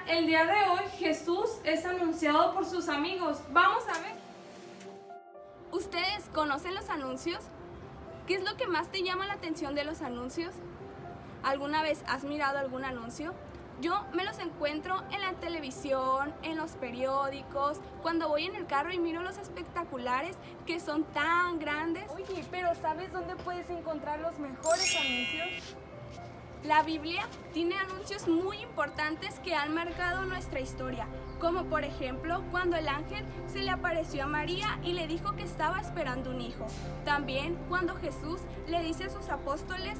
el día de hoy Jesús es anunciado por sus amigos. Vamos a ver. ¿Ustedes conocen los anuncios? ¿Qué es lo que más te llama la atención de los anuncios? ¿Alguna vez has mirado algún anuncio? Yo me los encuentro en la televisión, en los periódicos, cuando voy en el carro y miro los espectaculares que son tan grandes. Oye, pero ¿sabes dónde puedes encontrar los mejores anuncios? La Biblia tiene anuncios muy importantes que han marcado nuestra historia, como por ejemplo cuando el ángel se le apareció a María y le dijo que estaba esperando un hijo. También cuando Jesús le dice a sus apóstoles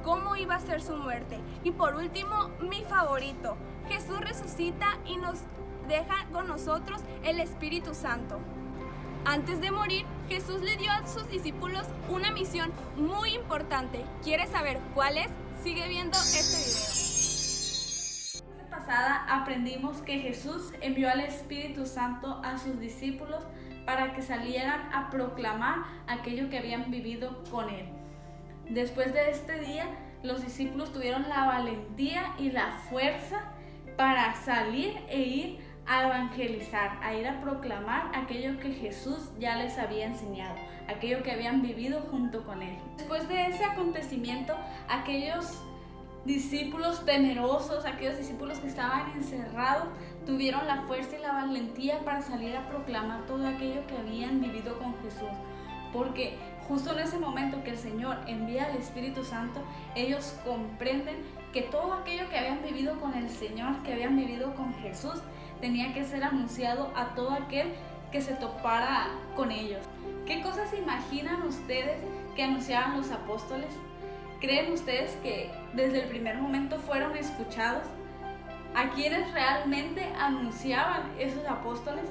cómo iba a ser su muerte. Y por último, mi favorito, Jesús resucita y nos deja con nosotros el Espíritu Santo. Antes de morir, Jesús le dio a sus discípulos una misión muy importante. ¿Quieres saber cuál es? Sigue viendo este video. La semana pasada aprendimos que Jesús envió al Espíritu Santo a sus discípulos para que salieran a proclamar aquello que habían vivido con Él. Después de este día, los discípulos tuvieron la valentía y la fuerza para salir e ir a evangelizar, a ir a proclamar aquello que Jesús ya les había enseñado, aquello que habían vivido junto con Él. Después de ese acontecimiento, aquellos discípulos temerosos, aquellos discípulos que estaban encerrados, tuvieron la fuerza y la valentía para salir a proclamar todo aquello que habían vivido con Jesús. Porque justo en ese momento que el Señor envía al Espíritu Santo, ellos comprenden que todo aquello que habían vivido con el Señor, que habían vivido con Jesús, tenía que ser anunciado a todo aquel que se topara con ellos. ¿Qué cosas se imaginan ustedes que anunciaban los apóstoles? ¿Creen ustedes que desde el primer momento fueron escuchados? ¿A quiénes realmente anunciaban esos apóstoles?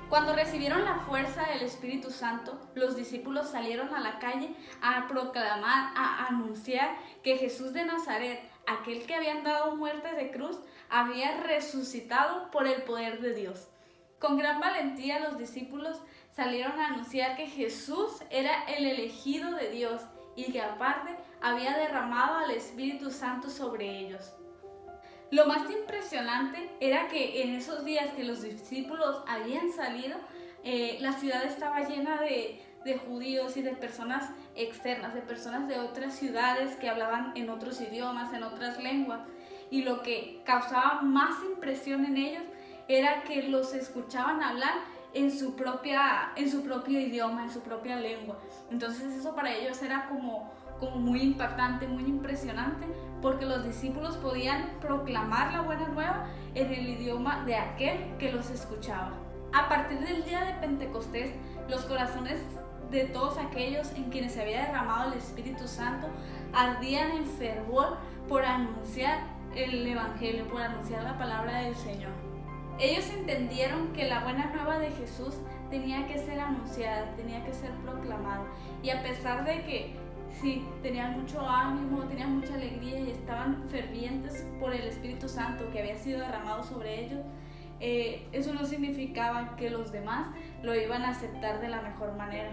Cuando recibieron la fuerza del Espíritu Santo, los discípulos salieron a la calle a proclamar, a anunciar que Jesús de Nazaret, aquel que habían dado muerte de cruz, había resucitado por el poder de Dios. Con gran valentía los discípulos salieron a anunciar que Jesús era el elegido de Dios y que aparte había derramado al Espíritu Santo sobre ellos. Lo más impresionante era que en esos días que los discípulos habían salido, la ciudad estaba llena de judíos y de personas externas, de personas de otras ciudades que hablaban en otros idiomas, en otras lenguas. Y lo que causaba más impresión en ellos era que los escuchaban hablar en su propio idioma, en su propia lengua. Entonces eso para ellos era como muy impactante, muy impresionante, porque los discípulos podían proclamar la buena nueva en el idioma de aquel que los escuchaba. A partir del día de Pentecostés, los corazones de todos aquellos en quienes se había derramado el Espíritu Santo ardían en fervor por anunciar el Evangelio, por anunciar la palabra del Señor. Ellos entendieron que la buena nueva de Jesús tenía que ser anunciada, tenía que ser proclamada. Y a pesar de que sí, tenían mucho ánimo, tenían mucha alegría y estaban fervientes por el Espíritu Santo que había sido derramado sobre ellos, eso no significaba que los demás lo iban a aceptar de la mejor manera,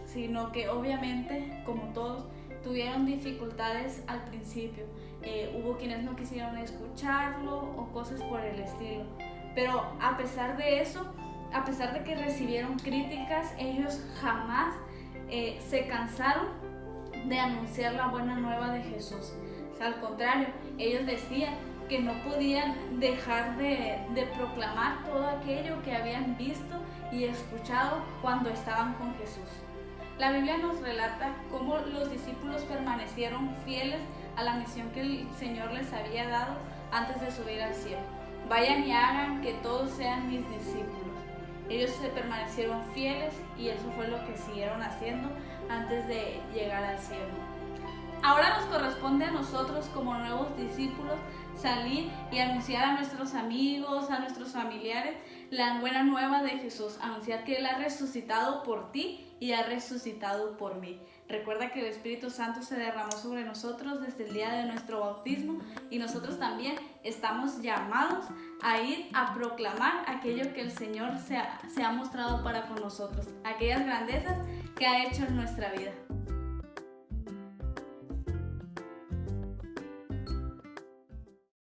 sino que obviamente, como todos, tuvieron dificultades al principio. Hubo quienes no quisieron escucharlo o cosas por el estilo. Pero a pesar de eso, a pesar de que recibieron críticas, ellos jamás se cansaron de anunciar la buena nueva de Jesús. O sea, al contrario, ellos decían que no podían dejar de proclamar todo aquello que habían visto y escuchado cuando estaban con Jesús. La Biblia nos relata cómo los discípulos permanecieron fieles a la misión que el Señor les había dado antes de subir al cielo. Vayan y hagan que todos sean mis discípulos. Ellos se permanecieron fieles y eso fue lo que siguieron haciendo antes de llegar al cielo. Ahora nos corresponde a nosotros como nuevos discípulos salir y anunciar a nuestros amigos, a nuestros familiares, la buena nueva de Jesús, anunciar que Él ha resucitado por ti y ha resucitado por mí. Recuerda que el Espíritu Santo se derramó sobre nosotros desde el día de nuestro bautismo y nosotros también estamos llamados a ir a proclamar aquello que el Señor se ha mostrado para con nosotros, aquellas grandezas que ha hecho en nuestra vida.